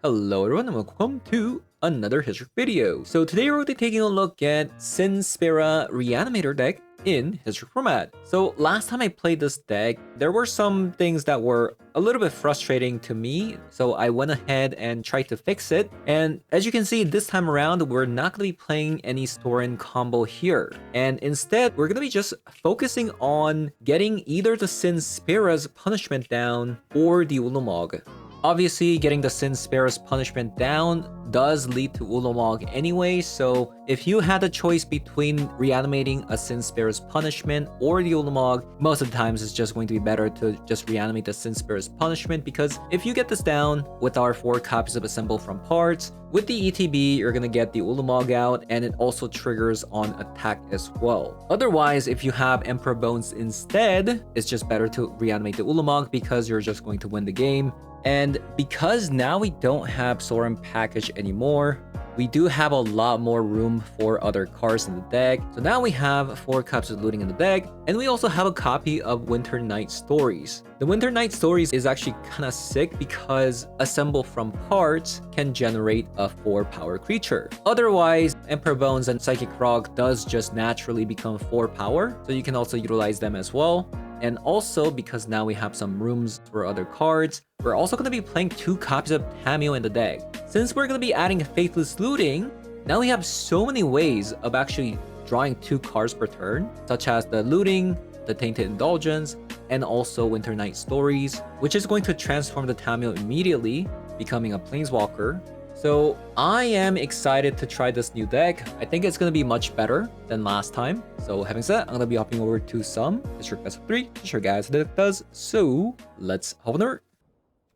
Hello everyone and welcome to another history video. So today we're going to be taking a look at Sinspera Reanimator deck in history format. So last time I played this deck, there were some things that were a little bit frustrating to me, so I went ahead and tried to fix it. And as you can see, this time around, we're not going to be playing any Sorin combo here. And instead, we're going to be just focusing on getting either the Sinspera's punishment down or the Ulamog. Obviously, getting the Sinspera's punishment down does lead to Ulamog anyway, so if you had a choice between reanimating a Sinspera's punishment or the Ulamog, most of the times it's just going to be better to just reanimate the Sinspera's punishment, because if you get this down with our 4 copies of Assemble from Parts, with the ETB, you're gonna get the Ulamog out, and it also triggers on attack as well. Otherwise, if you have Emperor Bones instead, it's just better to reanimate the Ulamog because you're just going to win the game. And because now we don't have Sorin package anymore, we do have a lot more room for other cards in the deck. So now we have 4 copies of Looting in the deck, and we also have a copy of Winter Night Stories. The Winter Night Stories is actually kind of sick because Assemble from Parts can generate a 4-power creature. Otherwise, Emperor Bones and Psychic Frog does just naturally become 4 power, so you can also utilize them as well. And also, because now we have some rooms for other cards, we're also going to be playing 2 copies of Tamio in the deck. Since we're going to be adding Faithless Looting, now we have so many ways of actually drawing 2 cards per turn, such as the Looting, the Tainted Indulgence, and also Winter Night Stories, which is going to transform the Tamio immediately, becoming a Planeswalker. So I am excited to try this new deck. I think it's going to be much better than last time. So having said that, I'm going to be hopping over to some District Best of 3 to show you guys how the deck does. So let's hop on over.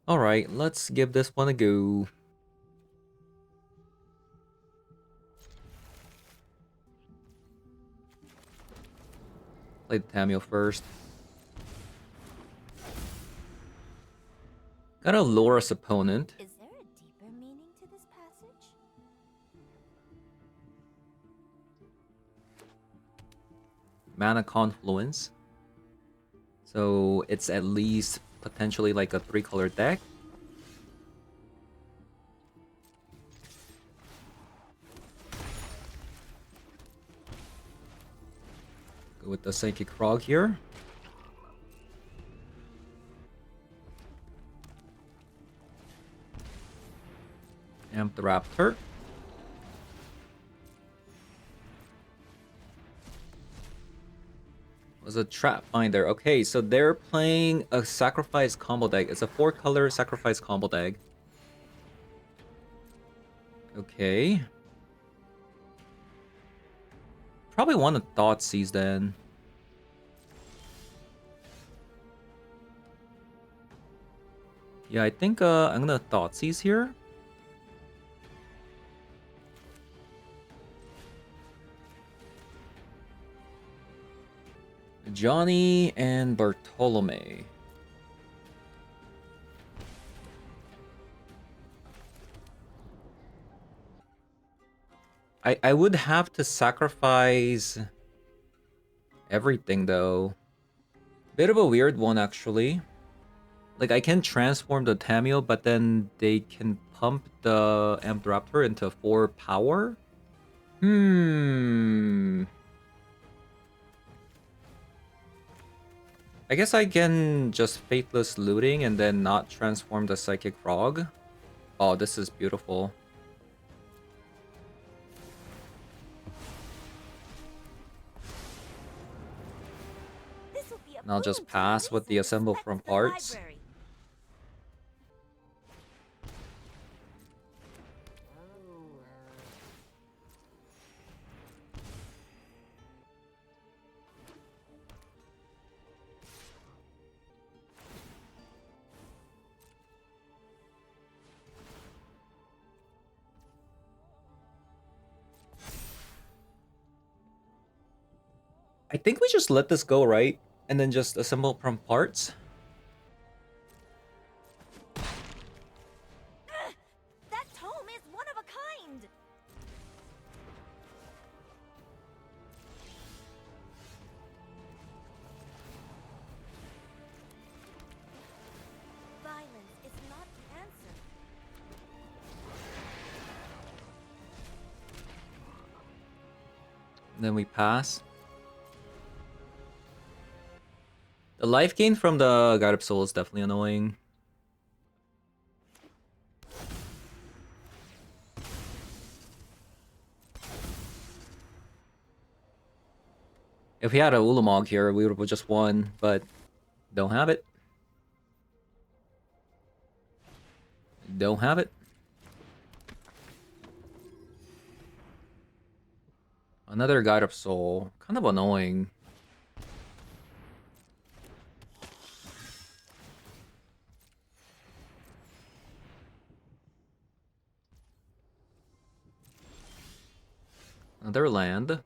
Alright, let's give this one a go. Play the Tamio first. Got a Loras opponent. Is there a deeper meaning to this passage? Mana Confluence. So it's at least potentially like a 3-color deck. Go with the Psychic Frog here. Amp the Raptor. Was a Trap Finder. Okay, so they're playing a Sacrifice combo deck. It's a 4-color Sacrifice combo deck. Okay. Probably want a Thoughtseize then. Yeah, I think I'm gonna Thoughtseize here. Johnny and Bartolome. I would have to sacrifice everything though. Bit of a weird one actually. Like I can transform the Tamio, but then they can pump the Amped Raptor into 4 power. I guess I can just Faithless Looting and then not transform the Psychic Frog. Oh, this is beautiful. And I'll just pass with the Assemble from Parts. I think we just let this go, right? And then just Assemble from Parts. That tome is one of a kind. Violence is not the answer. Then we pass. The life gain from the God of Soul is definitely annoying. If we had a Ulamog here, we would have just won, but don't have it. Don't have it. Another God of Soul. Kind of annoying. Another land.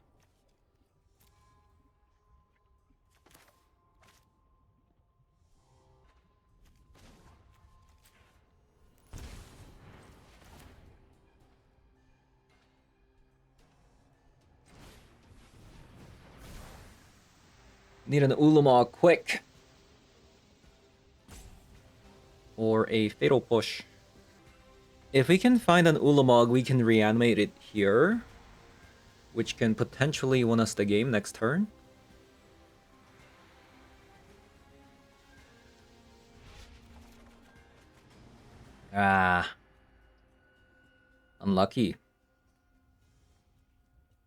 Need an Ulamog quick. Or a Fatal Push. If we can find an Ulamog, we can reanimate it here. Which can potentially win us the game next turn. Ah. Unlucky.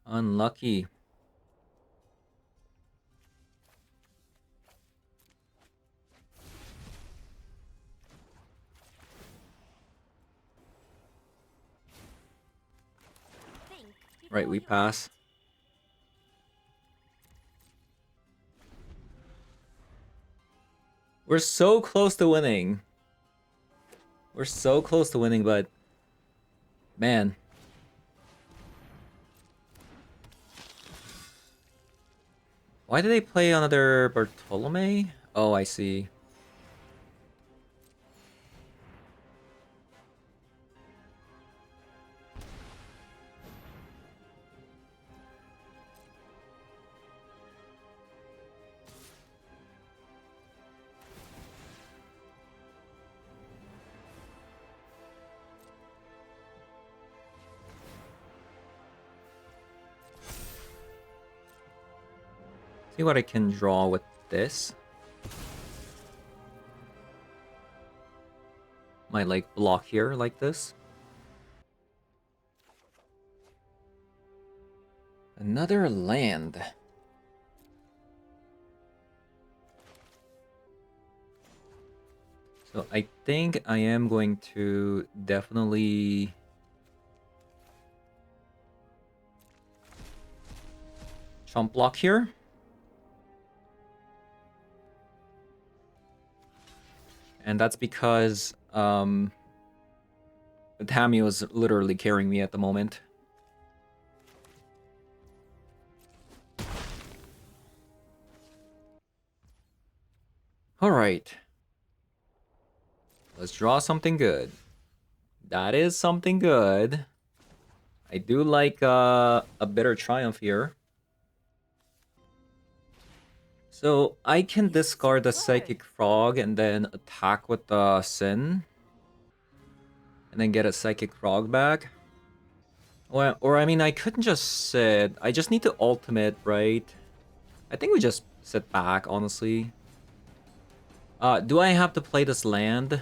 Unlucky. Right, we pass. We're so close to winning. We're so close to winning, but... Man. Why did they play another Bartolome? Oh, I see. See what I can draw with this. Might like block here like this. Another land. So I think I am going to definitely chump block here. And that's because Tammy was literally carrying me at the moment. Alright. Let's draw something good. That is something good. I do like a Bitter Triumph here. So I can discard the Psychic Frog and then attack with the Sin. And then get a Psychic Frog back. Or I mean, I couldn't just sit. I just need to ultimate, right? I think we just sit back, honestly. Do I have to play this land?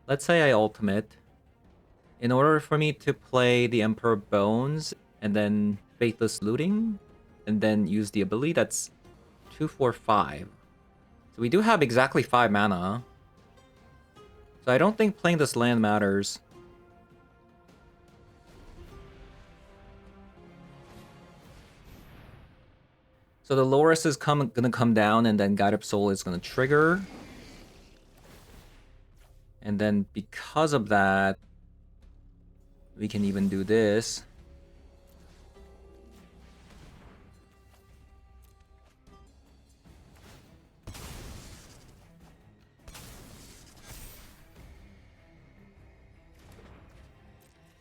Let's say I ultimate. In order for me to play the Emperor Bones and then Faithless Looting and then use the ability, that's 2, 4, 5. So we do have exactly 5 mana. So I don't think playing this land matters. So the Loris is gonna come down and then God of Soul is gonna trigger. And then because of that, we can even do this.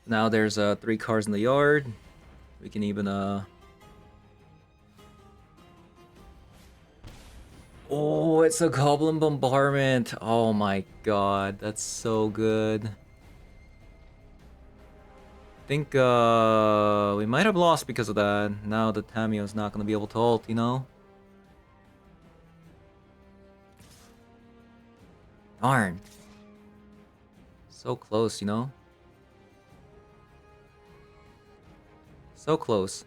Now there's 3 cards in the yard. We can even Oh, it's a Goblin Bombardment. Oh my god, that's so good. think we might have lost because of that. Now the Tamiyo's not gonna be able to ult, you know? Darn. So close, you know? So close.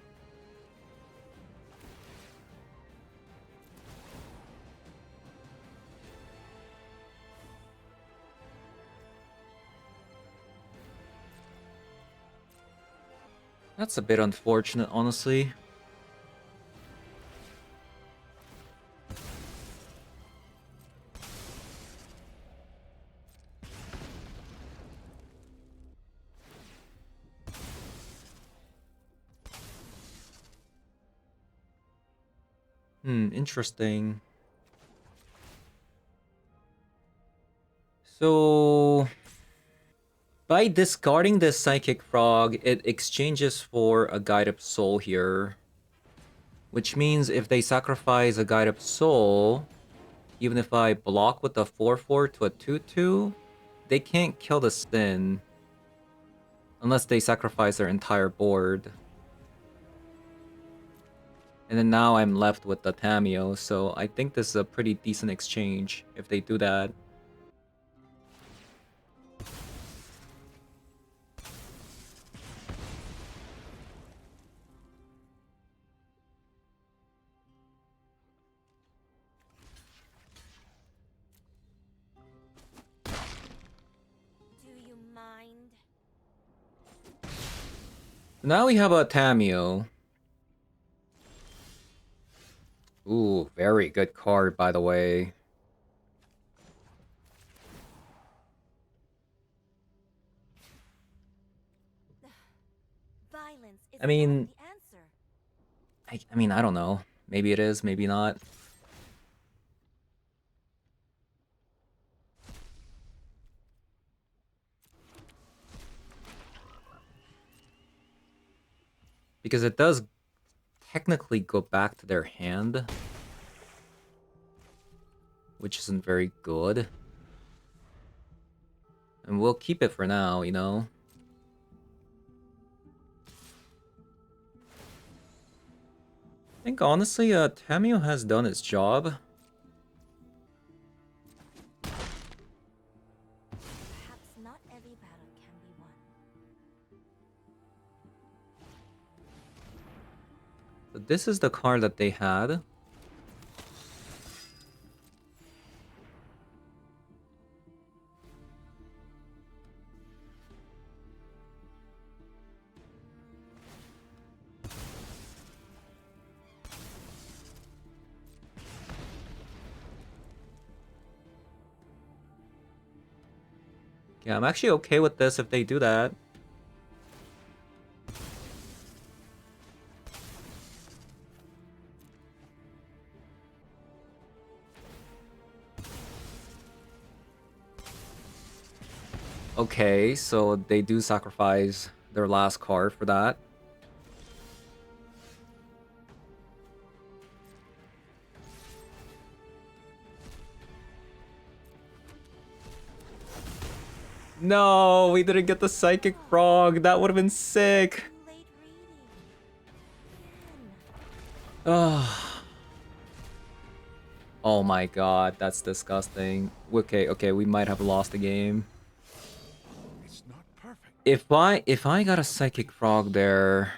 That's a bit unfortunate, honestly. Interesting. So, by discarding this Psychic Frog, it exchanges for a Guide Up Soul here. Which means if they sacrifice a Guide Up Soul, even if I block with a 4/4 to a 2/2, they can't kill the Sin. Unless they sacrifice their entire board. And then now I'm left with the Tamiyo, so I think this is a pretty decent exchange if they do that. Do you mind? Now we have a Tamiyo. Ooh, very good card, by the way. Violence is I mean, not the answer. I mean, I don't know. Maybe it is, maybe not. Because it does technically go back to their hand. Which isn't very good. And we'll keep it for now, you know? I think honestly, Tamiyo has done its job. Perhaps not every battle can be won. So this is the card that they had. Yeah, I'm actually okay with this if they do that. Okay, so they do sacrifice their last card for that. No, we didn't get the Psychic Frog. That would have been sick. Too late reading. Oh. Oh my god, that's disgusting. Okay, we might have lost the game. It's not perfect. If I got a Psychic Frog there,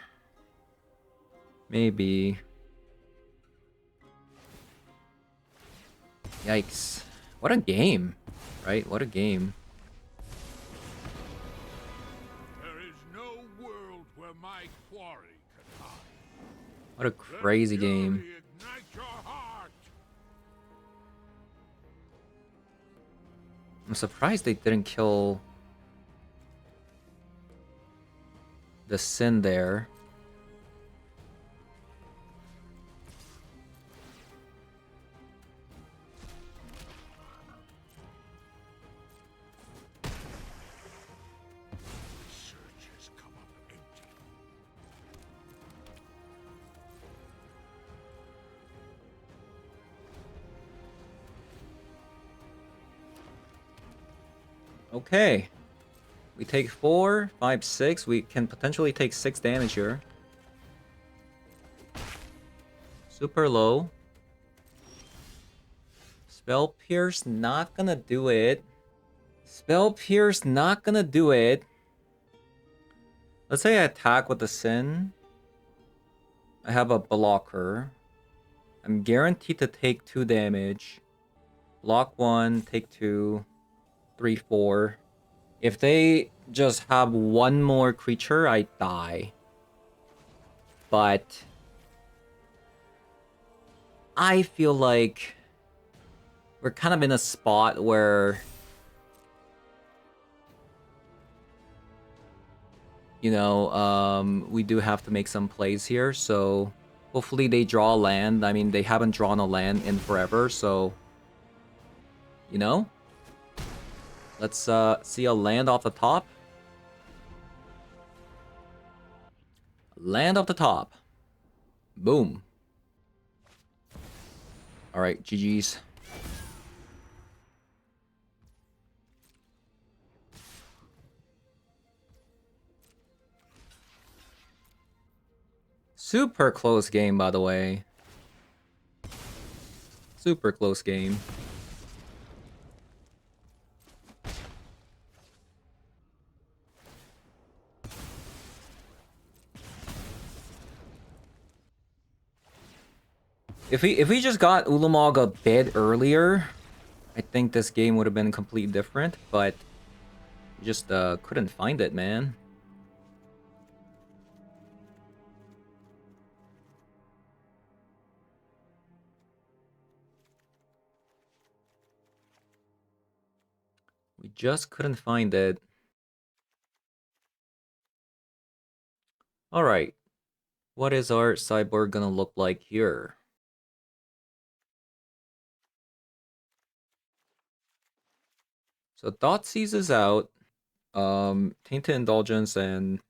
maybe. Yikes. What a game, right? What a game. There is no world where my quarry can hide. What a crazy Let game. fury ignite your heart. I'm surprised they didn't kill the Sin there. Search has come up empty. Okay. We take 4, 5, 6. We can potentially take 6 damage here. Super low. Spell Pierce not gonna do it. Spell Pierce not gonna do it. Let's say I attack with the Sin. I have a blocker. I'm guaranteed to take 2 damage. Block 1, take 2, 3, 4. If they just have one more creature, I die. But I feel like we're kind of in a spot where, you know, we do have to make some plays here. So hopefully they draw a land. I mean, they haven't drawn a land in forever, so, you know, let's see a land off the top. Land off the top. Boom. All right, GG's. Super close game, by the way. Super close game. If we just got Ulamog a bit earlier, I think this game would have been completely different, but we just couldn't find it, man. We just couldn't find it. Alright. What is our sideboard gonna look like here? So Thoughtseize is out. Tainted Indulgence and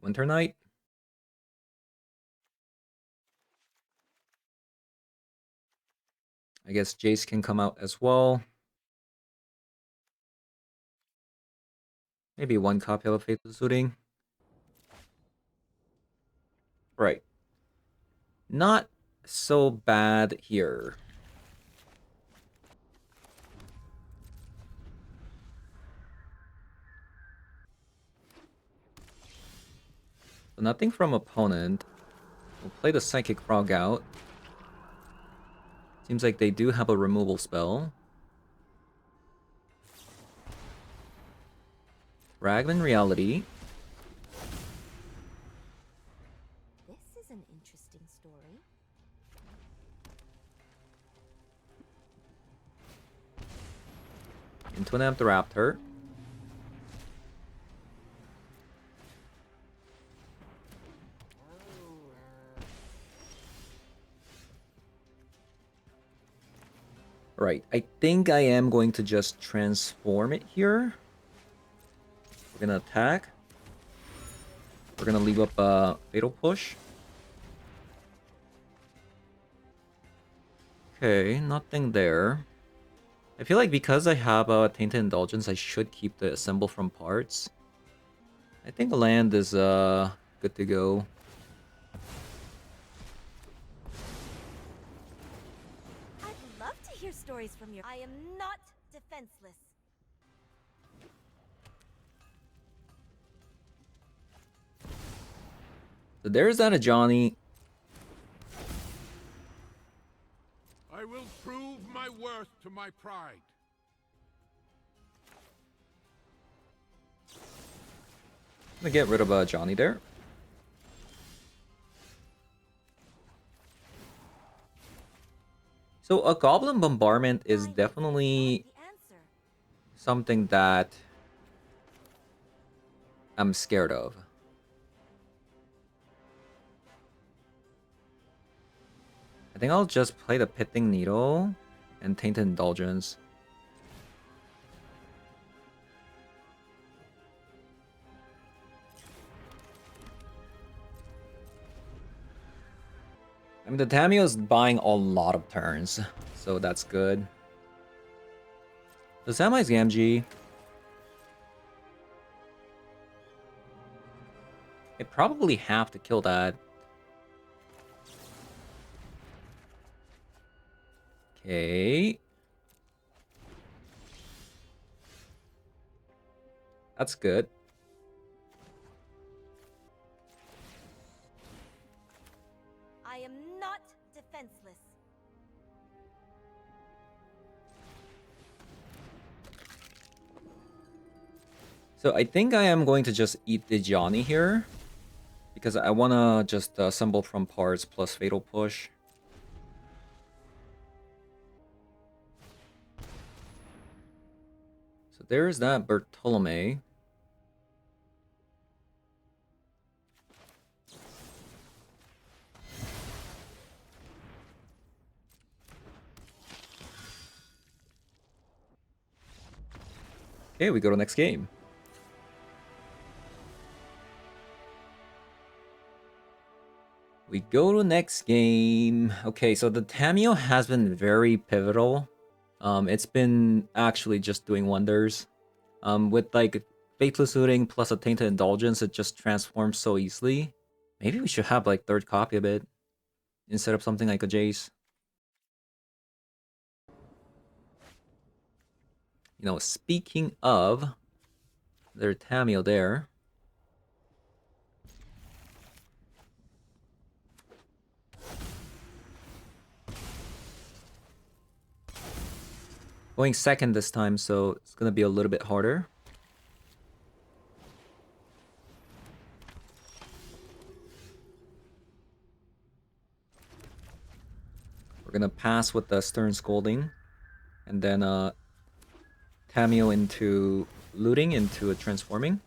Winter Night. I guess Jace can come out as well. Maybe one copy of Faithful Suiting. Right. Not so bad here. So nothing from opponent. We'll play the Psychic Frog out. Seems like they do have a removal spell. Fragment Reality. This is an interesting story. Intuitive Raptor. Right, I think I am going to just transform it here. We're gonna attack. We're gonna leave up a Fatal Push. Okay, nothing there. I feel like because I have a Tainted Indulgence, I should keep the Assemble from Parts. I think land is good to go. I'd love to hear stories from your... I am not defenseless. So there's that a Johnny. I will prove my worth to my pride. I'm gonna get rid of Johnny there. So a Goblin Bombardment is definitely The answer. something that I'm scared of. I think I'll just play the Pitting Needle and Tainted Indulgence. I mean, the Tamiyo's buying a lot of turns, so that's good. The Samurai's Gamgee. I probably have to kill that. Okay. That's good. I am not defenseless. So I think I am going to just eat the Johnny here. Because I want to just assemble from parts plus Fatal Push. So there's that Bartolome. Okay, we go to next game. We go to next game. Okay, so the Tamio has been very pivotal. It's been actually just doing wonders. With like Faithless Looting plus a Tainted Indulgence, it just transforms so easily. Maybe we should have like third copy of it instead of something like a Jace. You know, speaking of, there's Tamio there. Going second this time, so it's gonna be a little bit harder. We're gonna pass with the Stern Scolding, and then Tamio into looting into a transforming.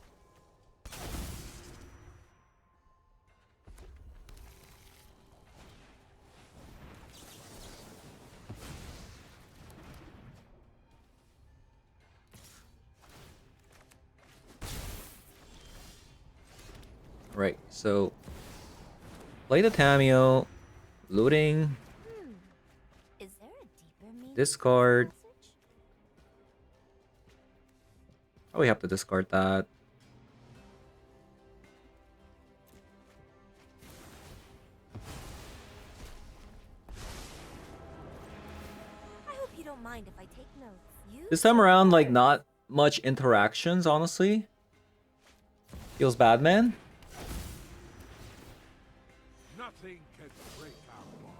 Right, so play the Tamio, looting, Is there a deeper meaning to this discard. message? Probably have to discard that. I hope you don't mind if I take notes. You This time around, like, not much interactions, honestly. Feels bad, man. Nothing can break our bond.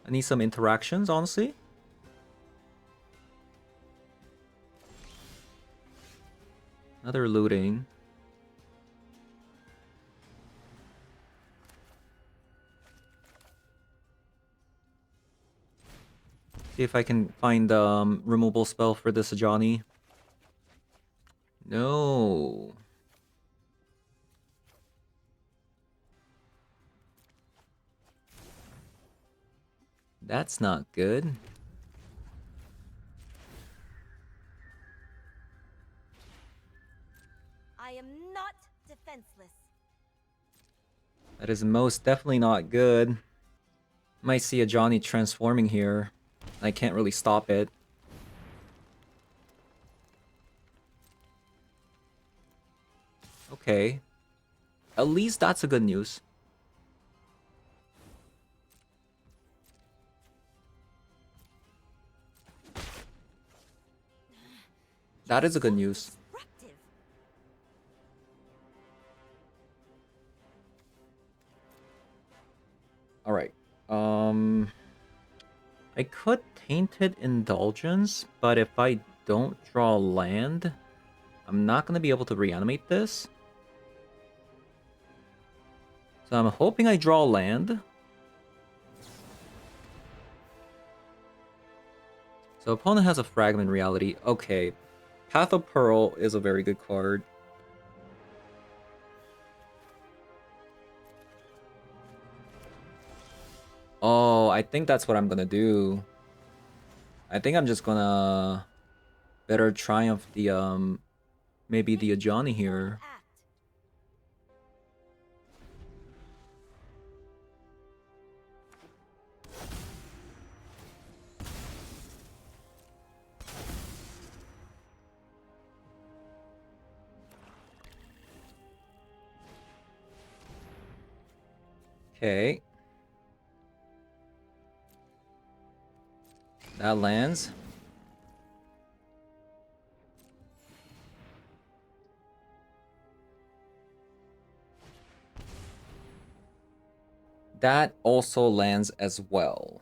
I need some interactions, honestly. Another looting. See if I can find removal spell for this Ajani. No. That's not good. I am not defenseless. That is most definitely not good. Might see a Johnny transforming here. I can't really stop it. Okay. At least that's a good news. That is a good news. Disruptive. Alright. I could Tainted Indulgence, but if I don't draw land, I'm not going to be able to reanimate this. So I'm hoping I draw land. So opponent has a Fragment Reality. Okay. Path of Pearl is a very good card. Oh, I think that's what I'm gonna do. I think I'm just gonna better triumph the maybe the Ajani here. Act. Okay. That lands. That also lands as well.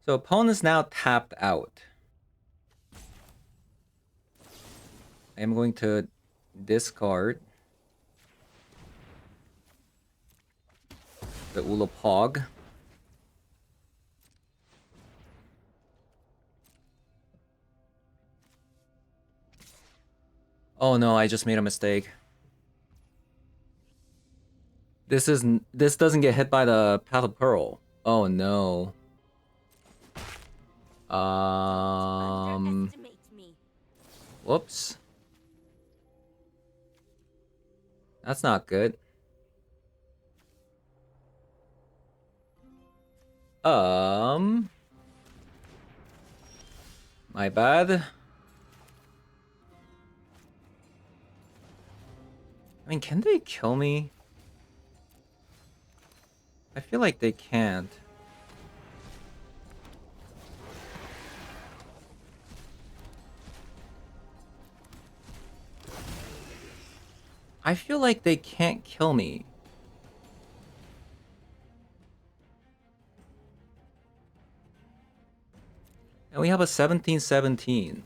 So opponent's now tapped out. I am going to discard the Ulapog. Oh no, I just made a mistake. This doesn't get hit by the Path of Pearl. Oh no. Underestimate me. Whoops. That's not good. My bad. I mean, can they kill me? I feel like they can't. I feel like they can't kill me. And we have a 17-17.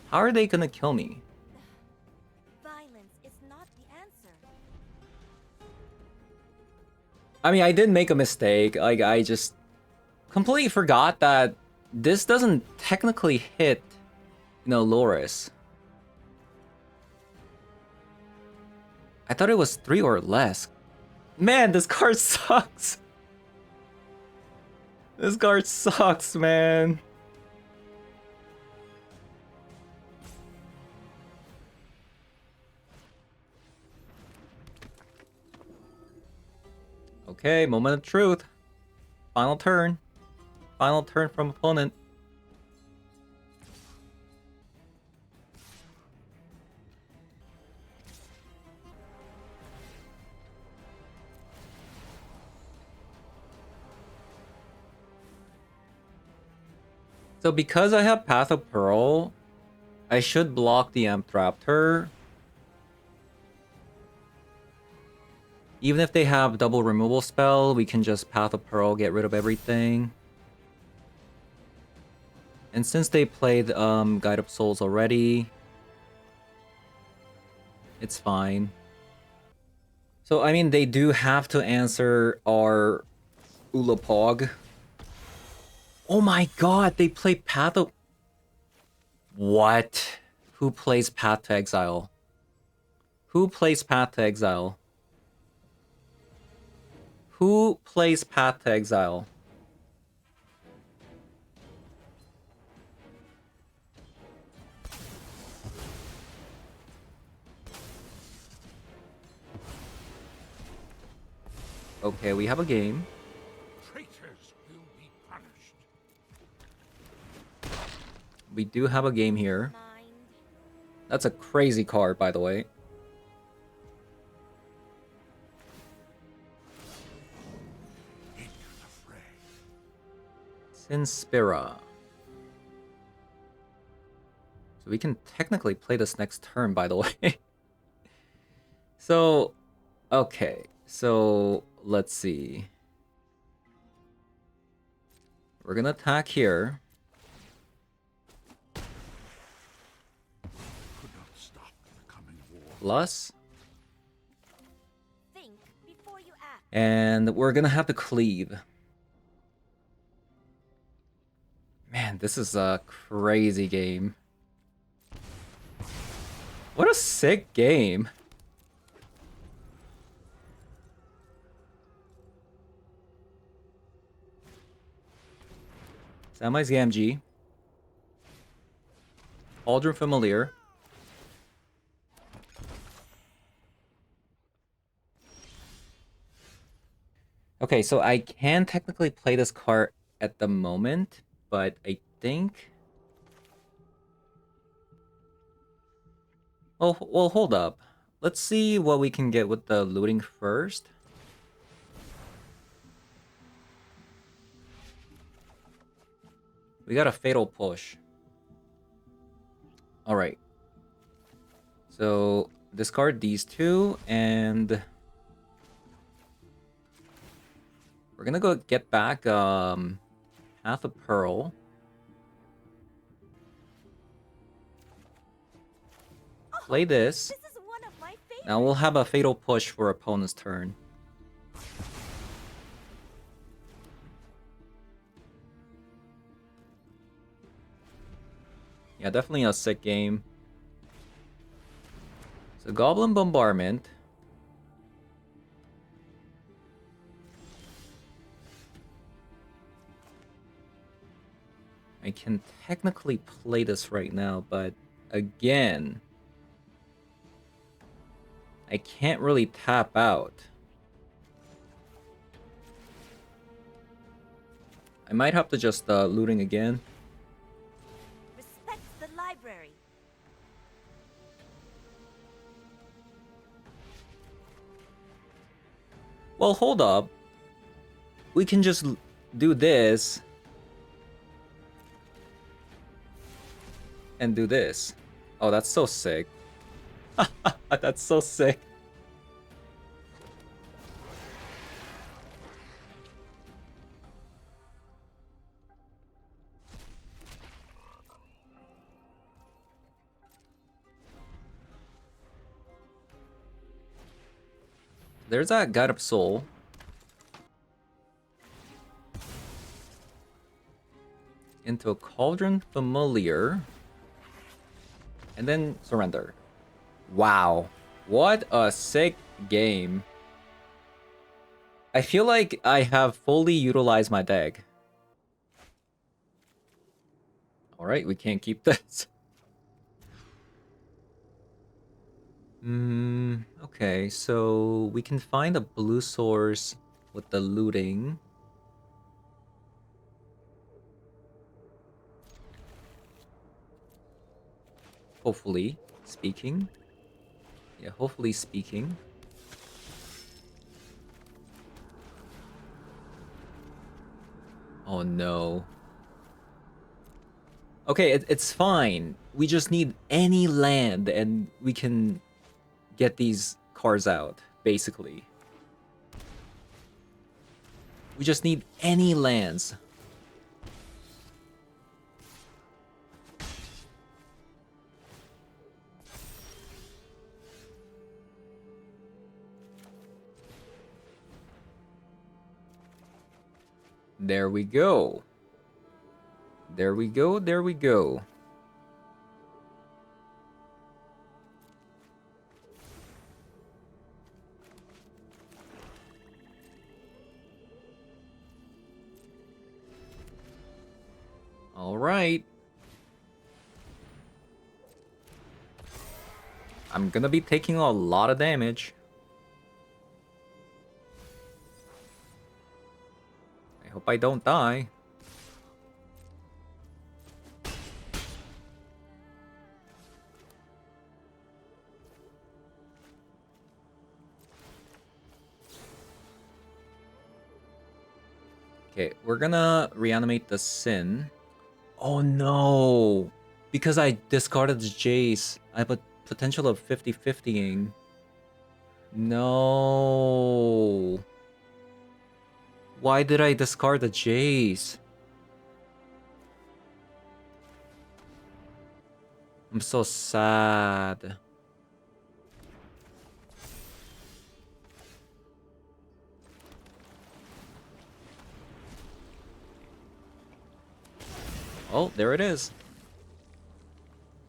How are they gonna kill me? Violence is not the answer. I mean, I did make a mistake. Like, I just completely forgot that this doesn't technically hit, Loris. I thought it was 3 or less. Man, this card sucks. This card sucks, man. Okay, moment of truth. Final turn. Final turn from opponent. So because I have Path of Pearl, I should block the Ampthraptor. Even if they have double removal spell, we can just Path of Pearl, get rid of everything. And since they played Guide of Souls already, it's fine. So, I mean, they do have to answer our Ulapog. Oh my god, they play Path of... What? Who plays Path to Exile? Who plays Path to Exile? Who plays Path to Exile? Okay, we have a game. Traitors will be punished. We do have a game here. Mind. That's a crazy card, by the way. Into the fray. Sinspira. So we can technically play this next turn, by the way. So, okay. So, let's see. We're gonna attack here. Could not stop the coming war. Plus. Think before you act. And we're gonna have to cleave. Man, this is a crazy game. What a sick game. Samai's Gamgee. Aldrin Familiar. Okay, so I can technically play this card at the moment, but I think Oh, well, hold up. Let's see what we can get with the looting first. We got a fatal push. Alright. So, discard these two, and we're gonna go get back half a pearl. Play this. This is one of my favorites. Now we'll have a fatal push for opponent's turn. Yeah, definitely a sick game. So Goblin Bombardment. I can technically play this right now, but again, I can't really tap out. I might have to just looting again. Respect the library. Well, hold up. We can just do this. And do this. Oh, that's so sick. That's so sick. There's that Guide of Soul. Into a Cauldron Familiar. And then surrender. Wow. What a sick game. I feel like I have fully utilized my deck. Alright, we can't keep this. Okay, so we can find a blue source with the looting. Hopefully speaking. Yeah, hopefully speaking. Oh no. Okay, it's fine. We just need any land and we can get these cards out, basically. We just need any lands. There we go. There we go, there we go. All right. I'm gonna be taking a lot of damage. I hope I don't die. Okay, we're gonna reanimate the Sin. Oh no! Because I discarded the Jace, I have a potential of 50-50ing. No! Why did I discard the Jace? I'm so sad. Oh, there it is.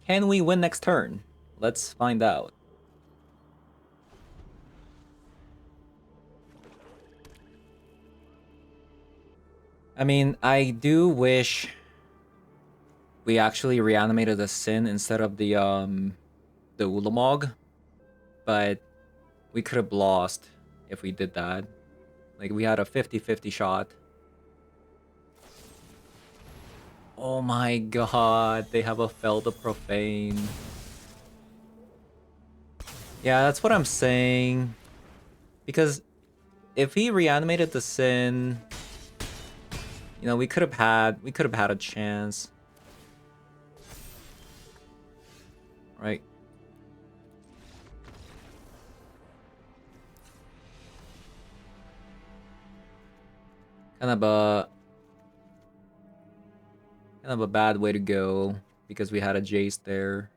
Can we win next turn? Let's find out. I mean, I do wish we actually reanimated the Sin instead of the Ulamog, but we could have lost if we did that. Like, we had a 50-50 shot. Oh my god, they have a Fel the Profane. Yeah, that's what I'm saying. Because if he reanimated the Sin, you know, we could have had a chance. Right? Kind of a bad way to go because we had a Jace there.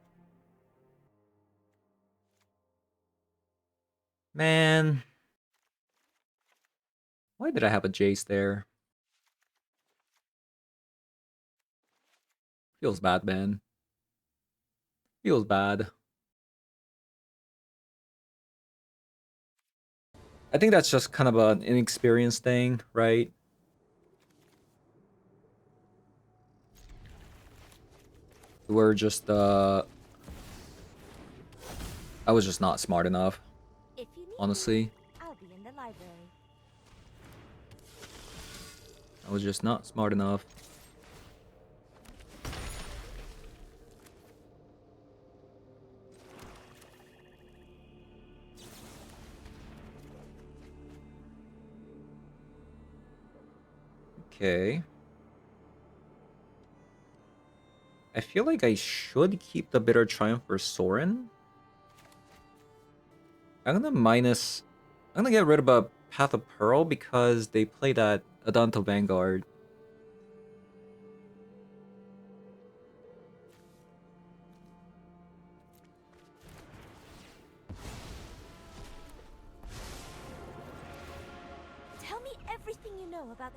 Man, why did I have a Jace there? Feels bad, man. Feels bad. I think that's just kind of an inexperienced thing, right? We're just I was just not smart enough, If you need honestly. me, I'll be in the library. I was just not smart enough. Okay. I feel like I should keep the Bitter Triumph for Sorin. I'm gonna get rid of a Path of Pearl because they play that Adanto Vanguard. Tell me everything you know about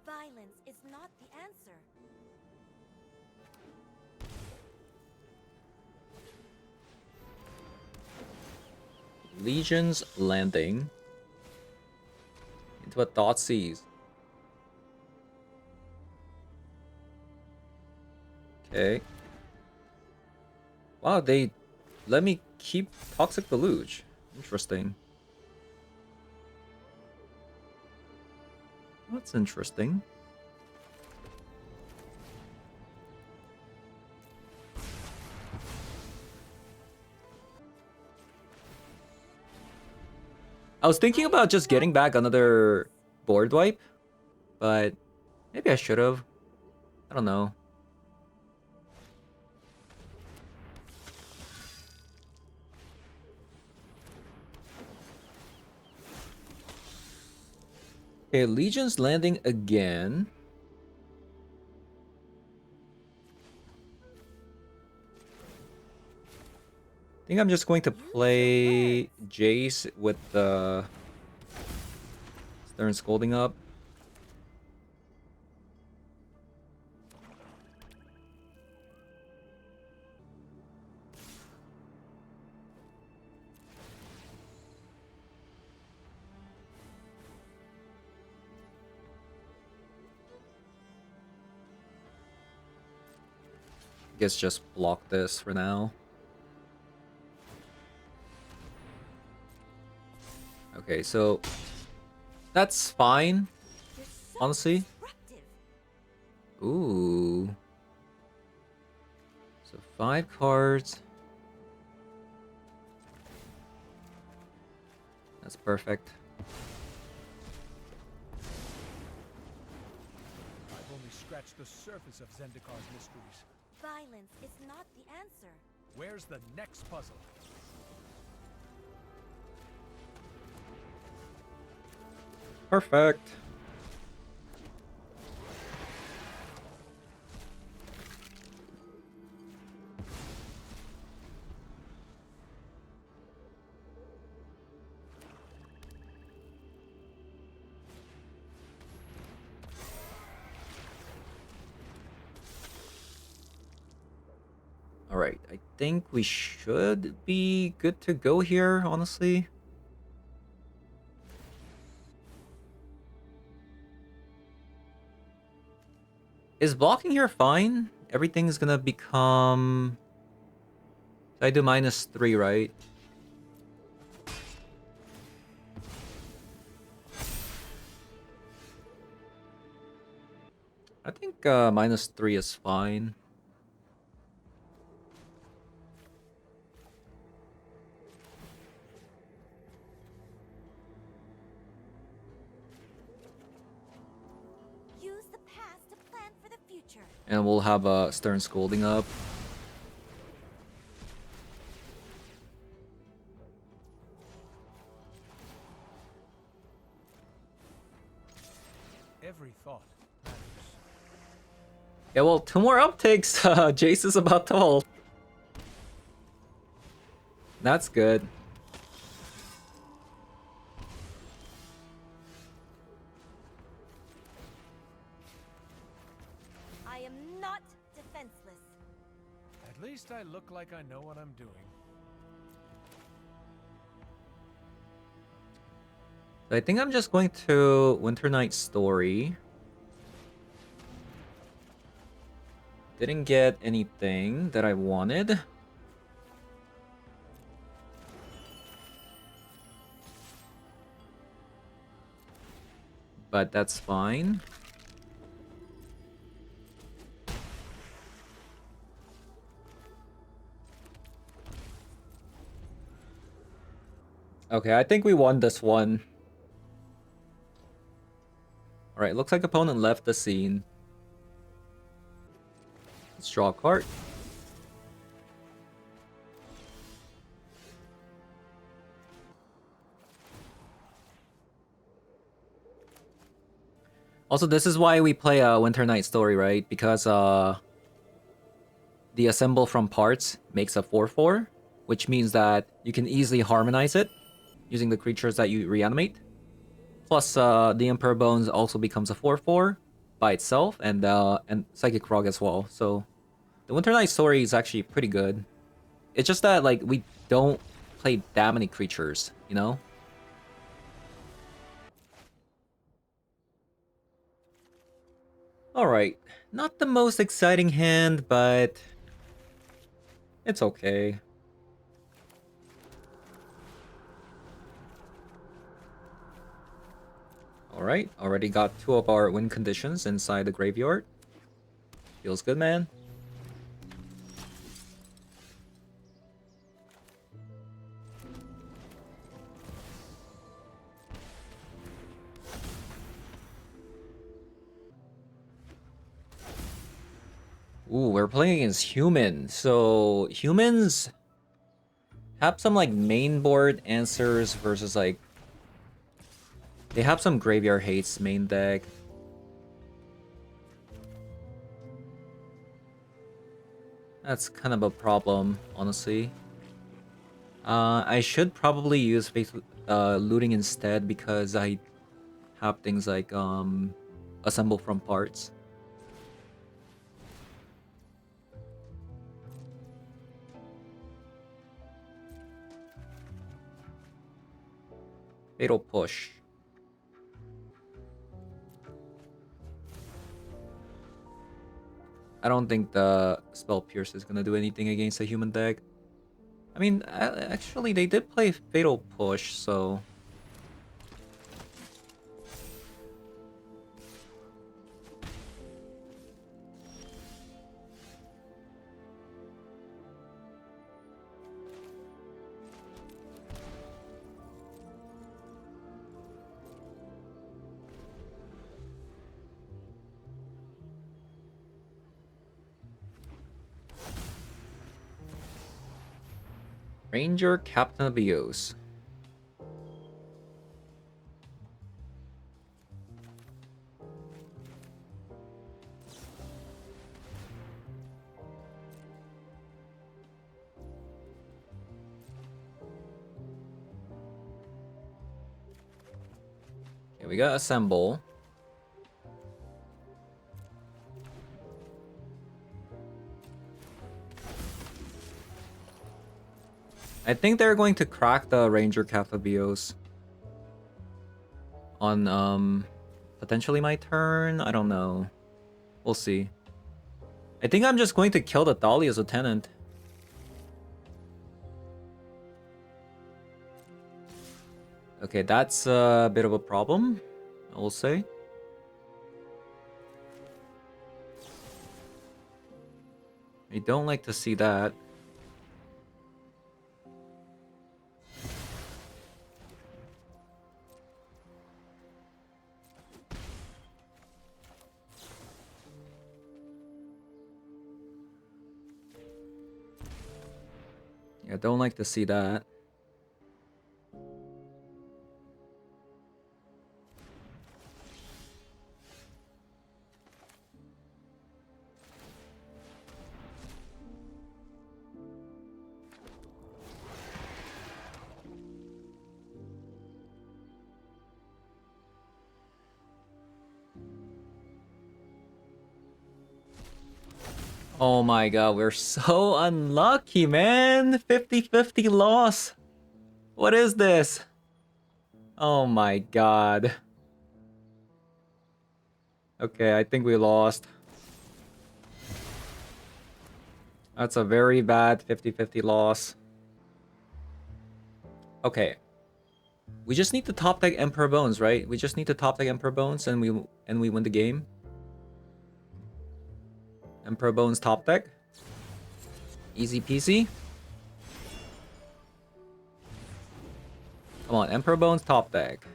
violence is not the answer. Legion's Landing into a Thoughtseize. Okay. Wow, they let me keep Toxic Deluge. Interesting. That's interesting. I was thinking about just getting back another board wipe, but maybe I should have. I don't know. Okay, Legion's Landing again. I think I'm just going to play Jace with the Stern Scolding up. Guess just block this for now. Okay, so that's fine, You're so honestly. disruptive. Ooh. So 5 cards. That's perfect. I've only scratched the surface of Zendikar's mysteries. Violence is not the answer. Where's the next puzzle? Perfect. Alright, I think we should be good to go here, honestly. Is blocking here fine? Everything's gonna become... I do -3, right? I think -3 is fine. future. And we'll have a Stern Scolding up. Every thought matters. Yeah, well, 2 more uptakes. Jace is about to ult. That's good. I am not defenseless. At least I look like I know what I'm doing. So I think I'm just going to Winter Night Story. Didn't get anything that I wanted. But that's fine. Okay, I think we won this one. Alright, looks like opponent left the scene. Let's draw a card. Also, this is why we play a Winter Night Story, right? Because the assemble from parts makes a 4/4, which means that you can easily harmonize it using the creatures that you reanimate. Plus, the Emperor Bones also becomes a 4/4 by itself, and Psychic Frog as well. So the Winter Night Story is actually pretty good. It's just that like we don't play that many creatures, you know? Alright, not the most exciting hand, but it's okay. Alright, already got 2 of our win conditions inside the graveyard. Feels good, man. Ooh, we're playing against humans. So humans have some like main board answers versus like they have some graveyard hates main deck. That's kind of a problem, honestly. I should probably use looting instead because I have things like assemble from parts. Fatal Push. I don't think the Spell Pierce is gonna do anything against a human deck. I mean, actually, they did play Fatal Push, so... Ranger, Captain of BOs. Okay, we got Assemble. I think they're going to crack the Ranger Cathabios on potentially my turn. I don't know. We'll see. I think I'm just going to kill the Dahlia's Lieutenant. Okay, that's a bit of a problem, I will say. I don't like to see that. Yeah, don't like to see that. Oh my god, we're so unlucky, man. 50-50 loss. What is this? Oh my god. Okay, I think we lost. That's a very bad 50-50 loss. Okay. We just need to top deck Emperor Bones, right? We just need to top deck Emperor Bones and we win the game. Emperor Bones top deck. Easy peasy. Come on, Emperor Bones top deck.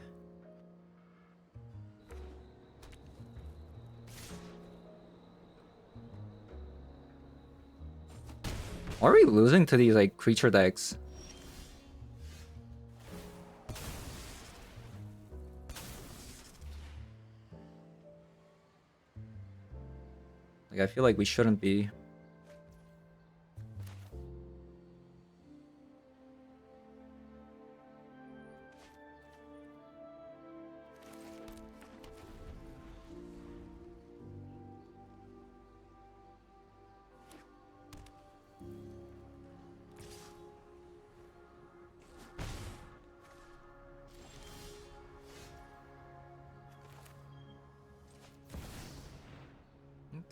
Why are we losing to these like creature decks? Like I feel like we shouldn't be.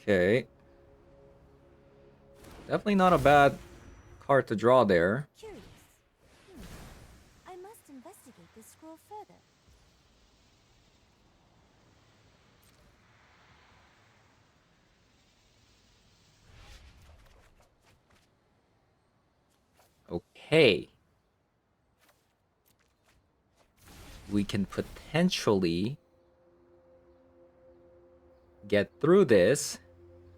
Okay. Definitely not a bad card to draw there. Curious. I must investigate this scroll further. Okay. We can potentially get through this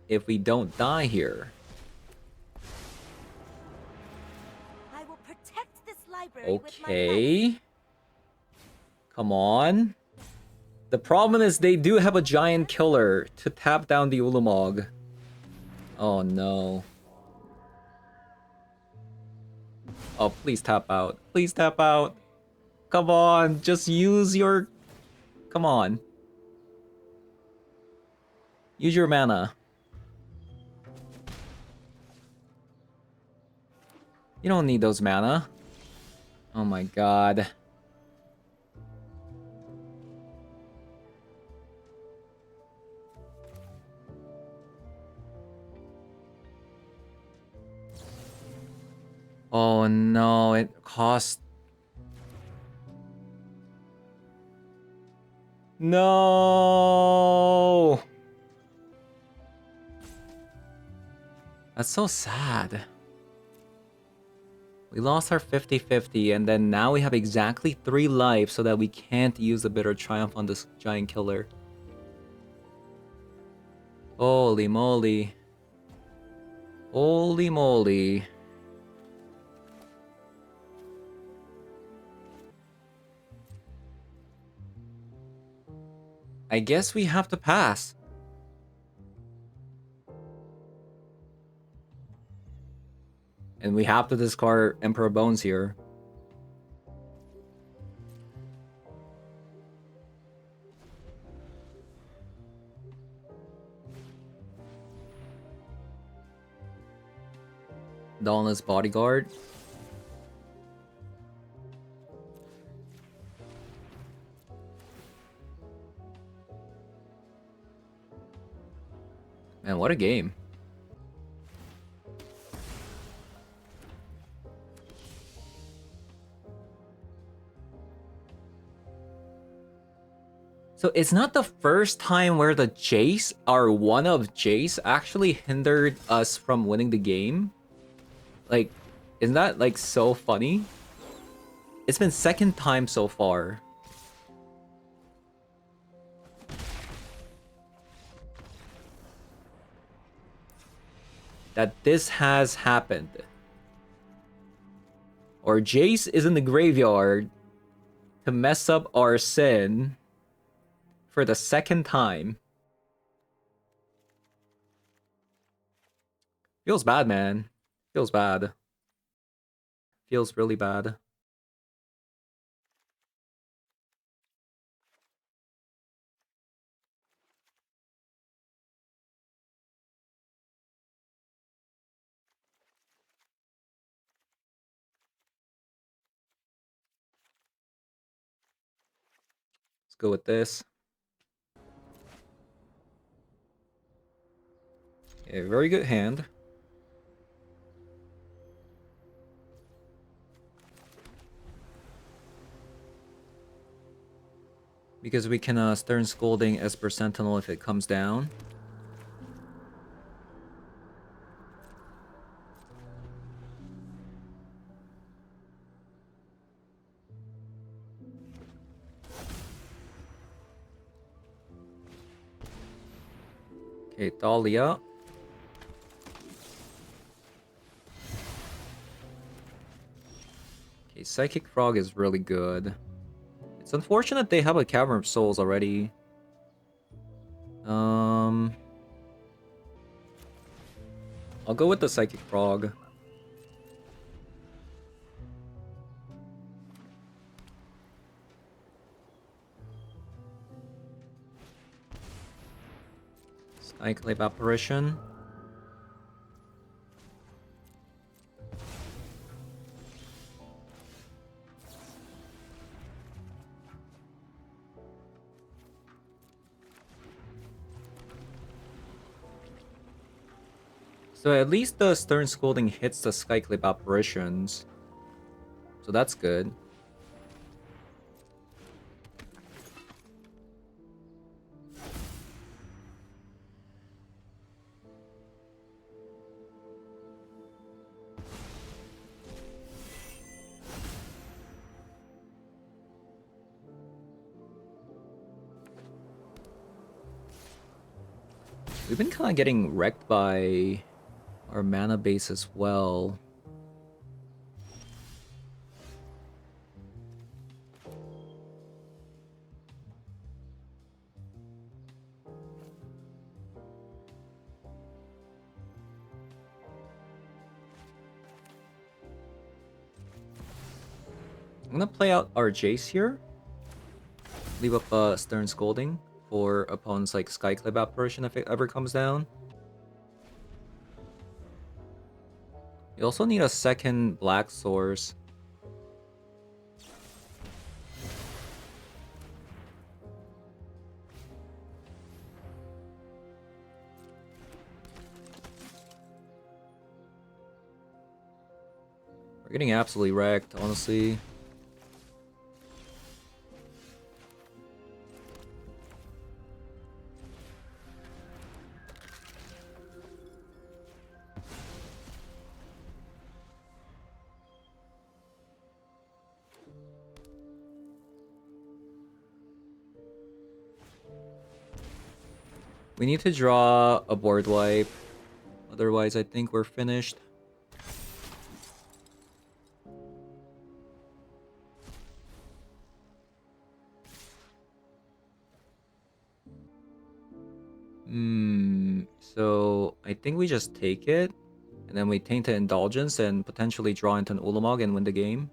if we don't die here. I will protect this library with my life. Okay. Come on. The problem is they do have a giant killer to tap down the Ulamog. Oh no. Oh, please tap out. Please tap out. Come on, just use your... Come on. Use your mana. You don't need those mana. Oh my god. Oh no, it cost... No! That's so sad. We lost our 50-50 and then now we have exactly 3 lives so that we can't use the Bitter Triumph on this giant killer. Holy moly. Holy moly. I guess we have to pass. And we have to discard Emperor Bones here. Dauntless Bodyguard. Man, what a game. So it's not the first time where the Jace, our one of Jace, actually hindered us from winning the game. Like, isn't that like so funny? It's been second time so far. That this has happened. Our Jace is in the graveyard to mess up our Sin for the second time. Feels bad, man. Feels bad. Feels really bad. Let's go with this. A very good hand. Because we can Stern Scolding Esper Sentinel if it comes down. Okay, Thalia. Okay, Psychic Frog is really good. It's unfortunate they have a Cavern of Souls already. I'll go with the Psychic Frog. Skyclave Apparition. So at least the Stern Scolding hits the Skyclave Apparitions. So that's good. We've been kind of getting wrecked by our mana base as well. I'm gonna play out our Jace here. Leave up Stern Scolding for opponents like Skyclave Apparition if it ever comes down. You also need a second black source. We're getting absolutely wrecked, honestly. We need to draw a board wipe. Otherwise, I think we're finished. So I think we just take it, and then we taint the Indulgence and potentially draw into an Ulamog and win the game.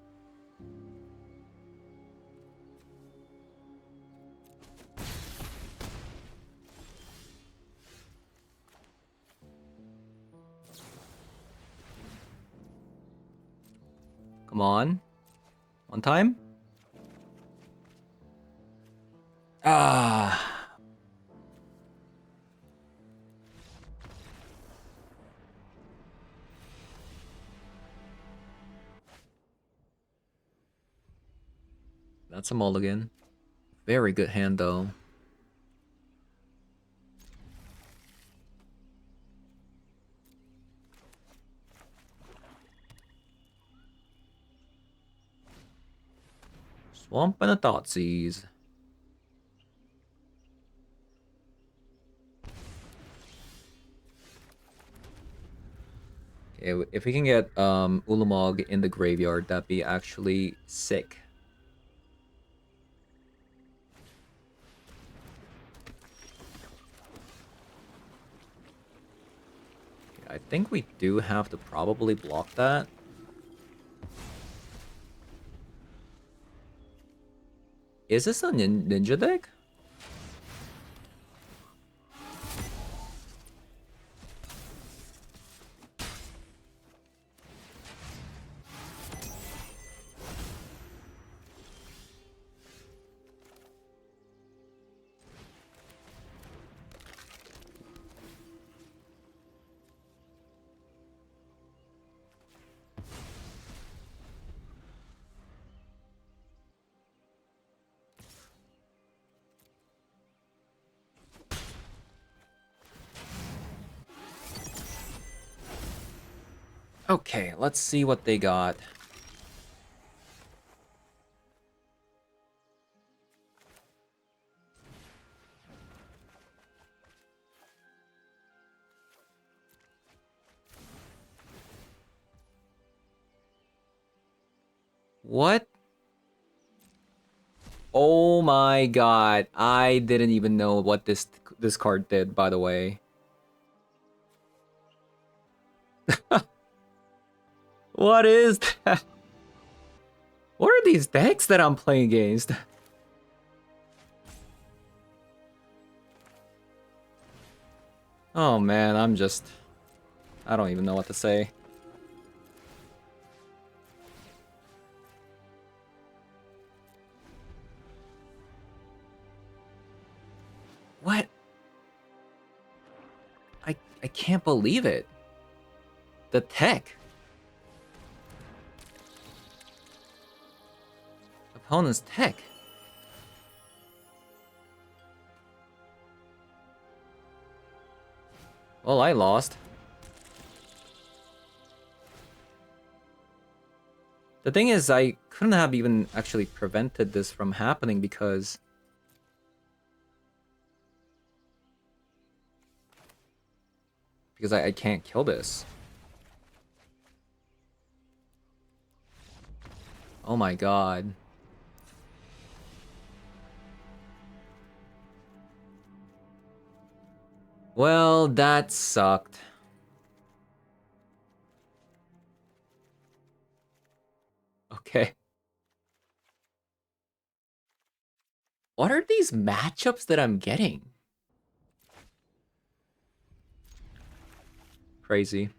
Come on. One time. Ah. That's a mulligan. Very good hand, though. Swamp and a Thoughtseize. Okay, if we can get Ulamog in the graveyard, that'd be actually sick. I think we do have to probably block that. Is this a ninja deck? Okay, let's see what they got. What? Oh my god, I didn't even know what this card did, by the way. What is that? What are these decks that I'm playing against? Oh man, I don't even know what to say. What? I can't believe it. The tech. Opponent's tech. Well, I lost. The thing is, I couldn't have even actually prevented this from happening because... I can't kill this. Oh my god. Well, that sucked. Okay. What are these matchups that I'm getting? Crazy.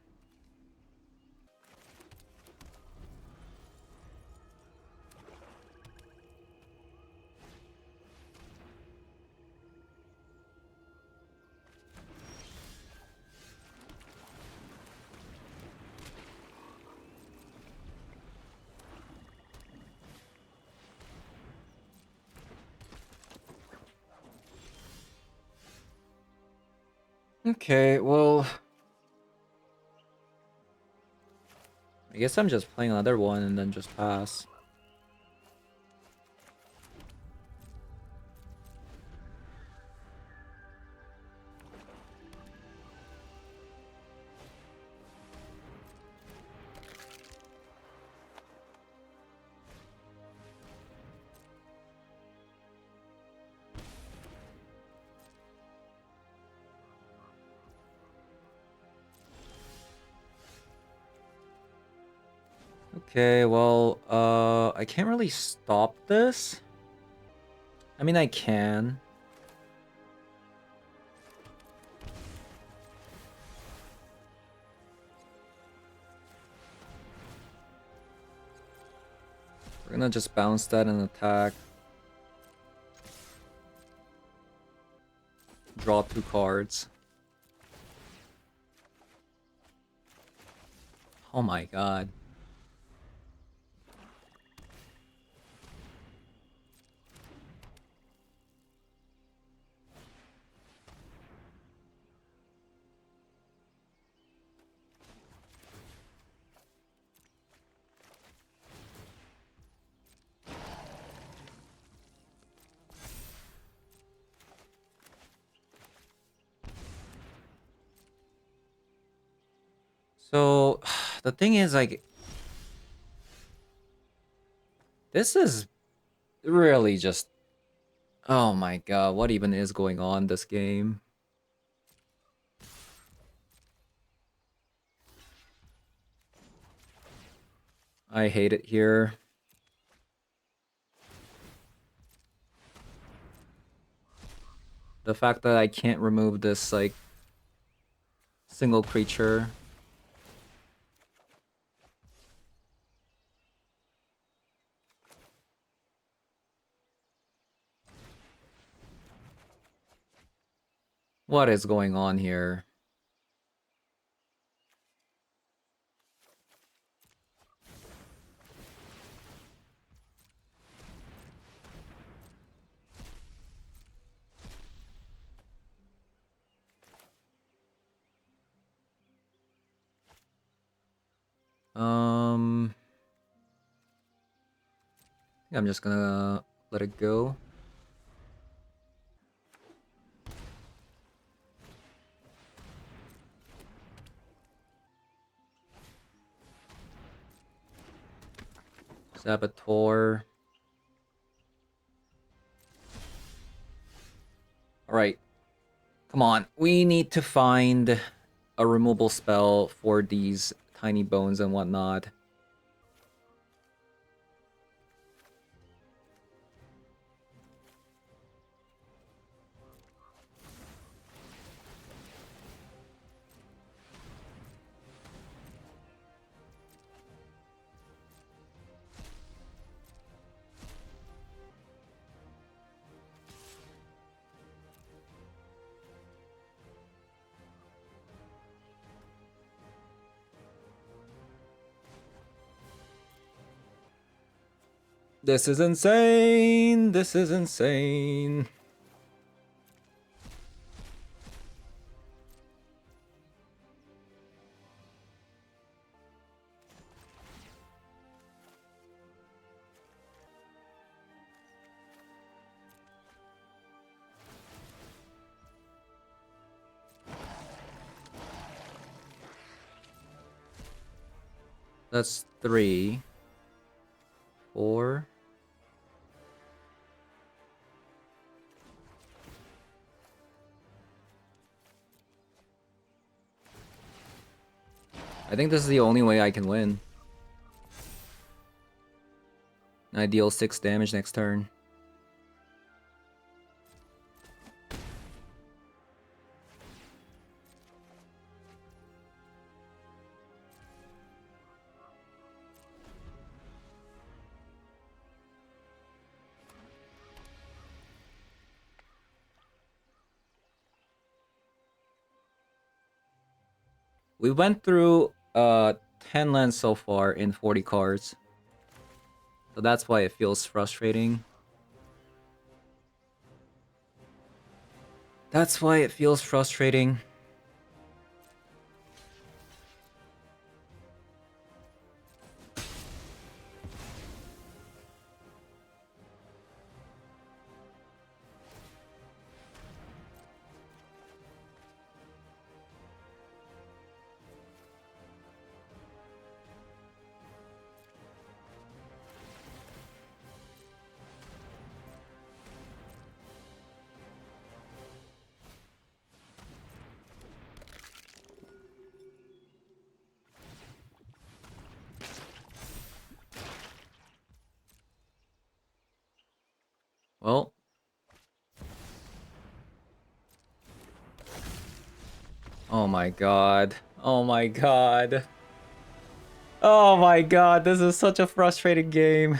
Okay, well... I guess I'm just playing another one and then just pass. Okay, well, I can't really stop this. I mean, I can. We're gonna just bounce that and attack. Draw 2 cards. Oh my god. So, The thing is, like, this is really just... Oh my god, what even is going on this game? I hate it here. The fact that I can't remove this, like, single creature. What is going on here? I think I'm just gonna let it go. Saboteur. Alright. Come on. We need to find a removal spell for these tiny bones and whatnot. This is insane! This is insane! That's 3, 4. I think this is the only way I can win. I deal 6 damage next turn. We went through 10 lands so far in 40 cards. So that's why it feels frustrating. That's why it feels frustrating. Well. Oh my god. Oh my god. Oh my god, this is such a frustrating game.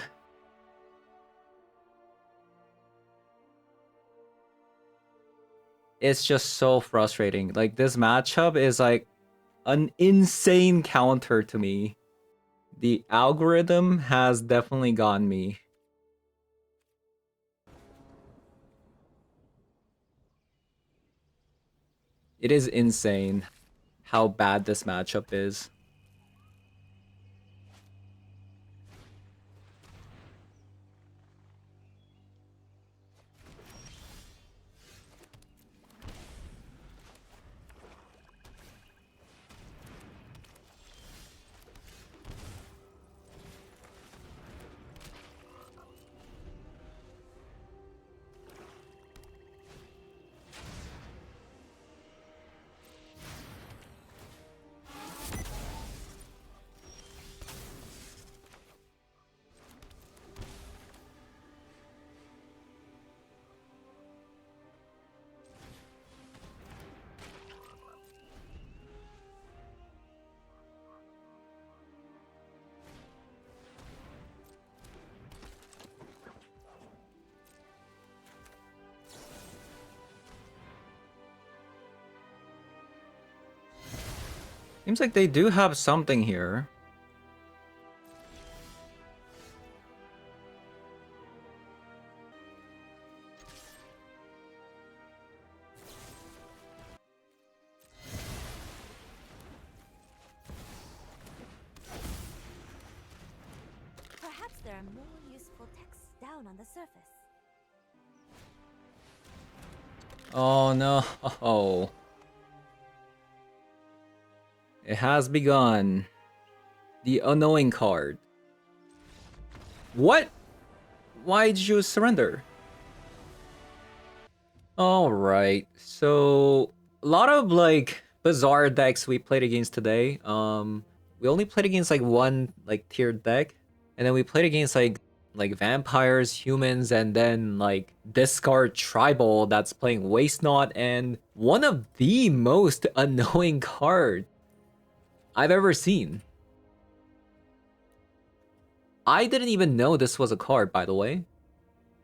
It's just so frustrating. Like, this matchup is like an insane counter to me. The algorithm has definitely gotten me. It is insane how bad this matchup is. Seems like they do have something here. Perhaps there are more useful texts down on the surface. Oh no. Oh. It has begun. The unknowing card. What? Why did you surrender? Alright, so a lot of like bizarre decks we played against today. We only played against like one like tiered deck, and then we played against like vampires, humans, and then like discard tribal that's playing Waste Not, and one of the most annoying cards I've ever seen. I didn't even know this was a card, by the way,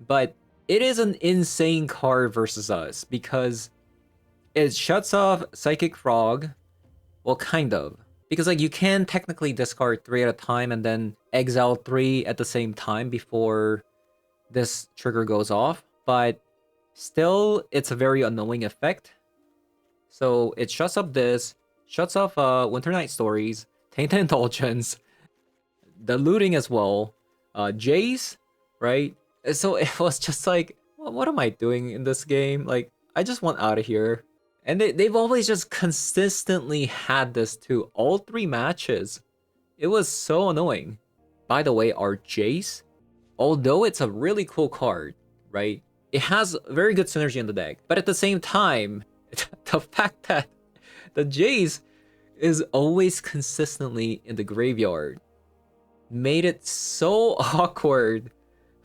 but it is an insane card versus us because it shuts off Psychic Frog. Well, kind of. Because like you can technically discard 3 at a time and then exile 3 at the same time before this trigger goes off. But still, it's a very annoying effect. So it shuts up this, shuts off Winter Night Stories, Tainted Indulgence, the looting as well, Jace, right? So it was just like, what am I doing in this game? Like, I just want out of here. And they've always just consistently had this too. All 3 matches. It was so annoying. By the way, our Jace, although it's a really cool card, right? It has very good synergy in the deck. But at the same time, the fact that the Jace is always consistently in the graveyard made it so awkward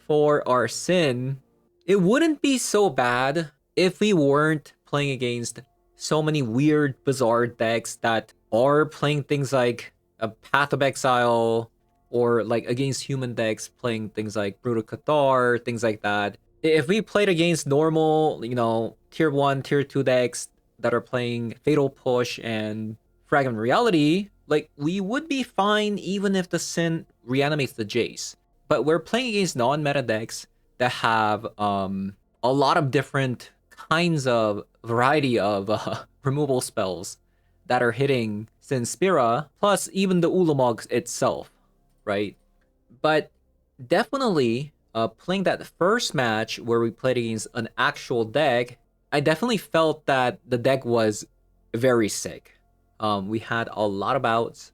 for our Sin. It wouldn't be so bad if we weren't playing against so many weird, bizarre decks that are playing things like a Path of Exile, or like against human decks playing things like Brutal Cathar, things like that. If we played against normal, you know, tier 1, tier 2 decks that are playing Fatal Push and Fragment Reality, like, we would be fine even if the Sin reanimates the Jace. But we're playing against non-meta decks that have a lot of different kinds of variety of removal spells that are hitting Sinspira, plus even the Ulamog itself, right? But definitely, playing that first match where we played against an actual deck, I definitely felt that the deck was very sick. We had a lot of bouts.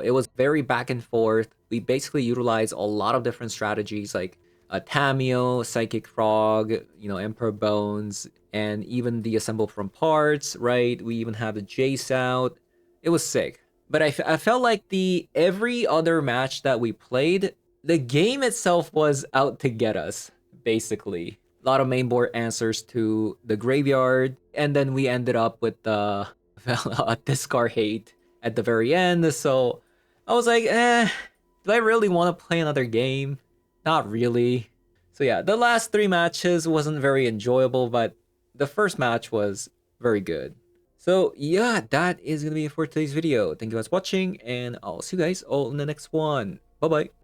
It was very back and forth. We basically utilized a lot of different strategies like Tamio, Psychic Frog, you know, Emperor Bones, and even the Assemble from Parts, right? We even have the Jace out. It was sick. But I felt like every other match that we played, the game itself was out to get us, basically. A lot of main board answers to the graveyard, and then we ended up with the discard hate at the very end. So I was like, do I really want to play another game? Not really. So yeah, the last 3 matches wasn't very enjoyable, but the first match was very good. So yeah, that is gonna be it for today's video. Thank you guys for watching, and I'll see you guys all in the next one. Bye bye.